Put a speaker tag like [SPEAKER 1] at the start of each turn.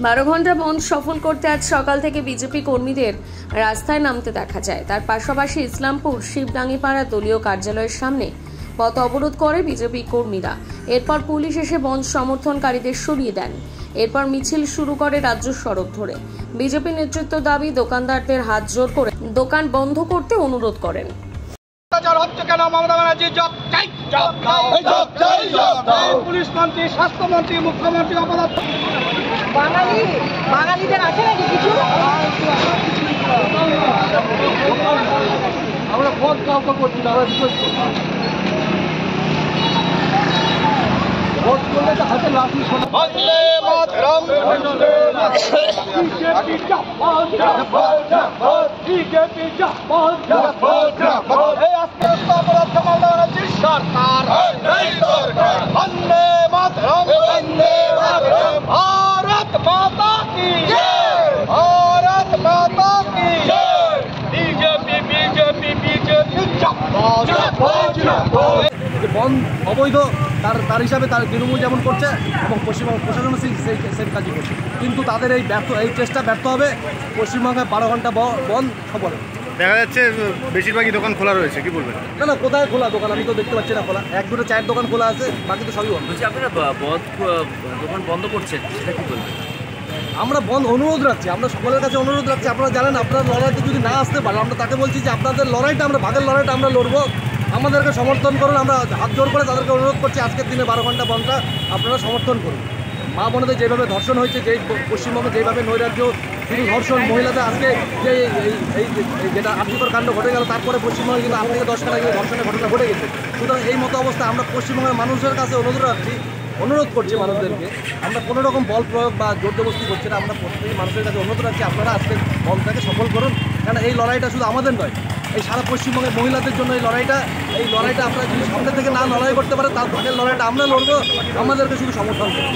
[SPEAKER 1] 12 ঘন্টা বন্ধ সফল করতে আজ সকাল থেকে বিজেপি কর্মীদের রাস্তায় নামতে দেখা যায়। তার পাশাপাশি ইসলামপুর শিবডাঙ্গিপাড়া দলীয় কার্যালয়ের সামনে পথ অবরোধ করে বিজেপি কর্মীরা। এরপর পুলিশ এসে বন্ধ সমর্থনকারীদের সরিয়ে দেন। এরপর মিছিল শুরু করে রাজ্য সড়ক ধরে। বিজেপি নেতৃত্ব দাবি দোকানদারদের হাত জোর করে দোকান বন্ধ করতে অনুরোধ করেন।
[SPEAKER 2] পুলিশ মন্ত্রী, স্বাস্থ্যমন্ত্রী, মুখ্যমন্ত্রী
[SPEAKER 3] বাঙালিদের আছে নাকি কিছু?
[SPEAKER 2] আমরা ভোট কাউকে করছি না, আমরা রিকোয়েস্ট করছি। ভোট করলে তো হাতে লাঠি শোনা। বন্দে মাতরম, বন্দে মাতরম, বিজেপি জিন্দাবাদ, জিন্দাবাদ, বিজেপি জিন্দাবাদ, জিন্দাবাদ। এই আজকে অপরাধ মালদারাজির সরকার, এই সরকার। বন্দে মাতরম, বন্দে মাতরম, ভারত মাতা কি জয়, ভারত মাতা কি জয়। বিজেপি বিজেপি বিজেপি জিন্দাবাদ, জিন্দাবাদ, জিন্দাবাদ। বন্ধ অবৈধ তার হিসাবে তার তৃণমূল যেমন করছে এবং পশ্চিমবঙ্গ প্রশাসনও সেই কাজই করছে, কিন্তু তাদের এই চেষ্টা ব্যর্থ হবে। পশ্চিমবঙ্গে 12 ঘন্টা বন্ধ সফল।
[SPEAKER 4] দেখা যাচ্ছে বেশিরভাগই দোকান খোলা রয়েছে, কি বলবেন?
[SPEAKER 2] না কোথায় খোলা দোকান? আমি তো দেখতে পাচ্ছি না খোলা। 1-2 চায়ের দোকান খোলা আছে, বাকি তো সবই বন্ধ।
[SPEAKER 5] বলছি আপনারা দোকান বন্ধ করছেন, সেটা কি বলবেন?
[SPEAKER 2] আমরা বন্ধ অনুরোধ রাখছি, আমরা সকলের কাছে অনুরোধ রাখছি। আপনারা জানেন, আপনার লড়াইতে যদি না আসতে পারে, আমরা তাকে বলছি যে আপনাদের লড়াইটা, আমরা ভাগের লড়াইটা আমরা লড়বো, আমাদেরকে সমর্থন করুন। আমরা হাত জোর করে তাদেরকে অনুরোধ করছি, আজকের দিনে 12 ঘন্টা বন্ধটা আপনারা সমর্থন করুন। মা বোনেদের যেভাবে ধর্ষণ হয়েছে, যেই পশ্চিমবঙ্গে যেভাবে নৈরাজ্য, শুধু ধর্ষণ, মহিলাদের আজকে যে যেটা আর্থিকর কাণ্ড ঘটে গেল, তারপরে পশ্চিমবঙ্গে কিন্তু 8 থেকে 10 টাকা ধর্ষণের ঘটনা ঘটে গেছে। সুতরাং এই মতো অবস্থা আমরা পশ্চিমবঙ্গের মানুষের কাছে অনুরোধ করছি মানুষদেরকে। আমরা কোনো রকম বল প্রয়োগ বা জোরজবস্তি করছি না, আমরা প্রত্যেক মানুষের কাছে অনুরোধ রাখছি আপনারা আজকে বন্ধটাকে সফল করুন। কারণ এই লড়াইটা শুধু আমাদের নয়, এই সারা পশ্চিমবঙ্গের মহিলাদের জন্য এই লড়াইটা আপনারা যদি সামনে থেকে না লড়াই করতে পারে, তার ভাগের লড়াইটা আমরা লড়বো, আমাদেরকে শুধু সমর্থন করুন।